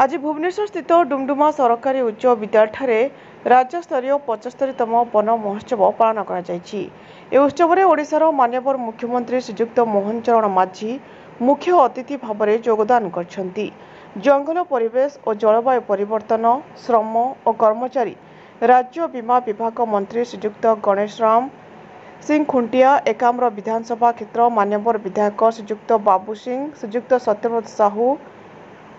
आज भुवनेश्वर स्थित डुमडुमा सरकारी उच्च विद्यालय राज्यस्तरीय 75तम वन महोत्सव पालन कर ओडिशार माननीय मुख्यमंत्री श्रीजुक्त मोहन चरण माझी मुख्य अतिथि भाव में योगदान कर जंगल परिवेश और जलवायु परिवर्तन श्रम और कर्मचारी राज्य बीमा विभाग मंत्री श्रीजुक्त गणेश राम सिंह खुंटिया एकाम्र विधानसभा क्षेत्र मान्यवर विधायक श्रीजुक्त बाबू सिंह श्रीजुक्त सत्यव्रत साहू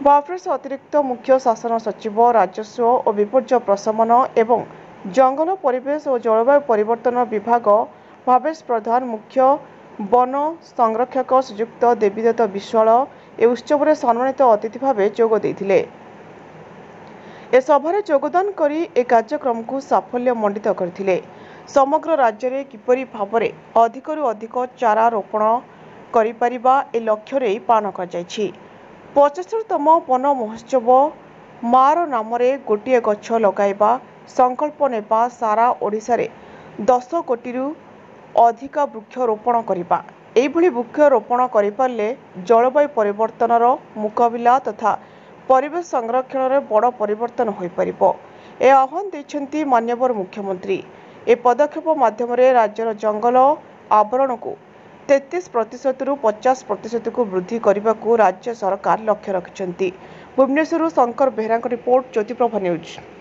बाफ्रेस अतिरिक्त मुख्य शासन सचिव राजस्व और विपर्य प्रशमन एवं जंगल परिवेश और जलवायु परिवर्तन विभाग भावेश प्रधान मुख्य वन संरक्षक श्रीजुक्त देवीदत्त विश्वाल ए उत्सव में सम्मानित अतिथि भाव जोग देथिले। ए सभारे योगदान करी ए कार्यक्रम को साफल्य मंडित करथिले। समग्र राज्य में किपरि भावरे अधिकरु अधिक चारा रोपण करि परिबा ए लक्ष्य रे पालन कर जायछि। 75तम वन महोत्सव मार नाम गोटे गछ लगाइबा संकल्प नेबा सारा ओडिशा रे 10 कोटी अधिक वृक्षरोपण करिबा एभली वृक्षरोपण करिपारले जलवायु परिवर्तनर मुकाबिला तथा परिवेश संरक्षण रे बड़ परिवर्तन होई परिबो ए आह्वान दैछन्ती मान्यवर मुख्यमंत्री। ए पदक्षेप माध्यम राज्यर जंगल आवरण को 33% रु 50% को वृद्धि करने को राज्य सरकार लक्ष्य रखिछन्ती। Bhubaneswar Shankar Behera report Jyotiprabha news.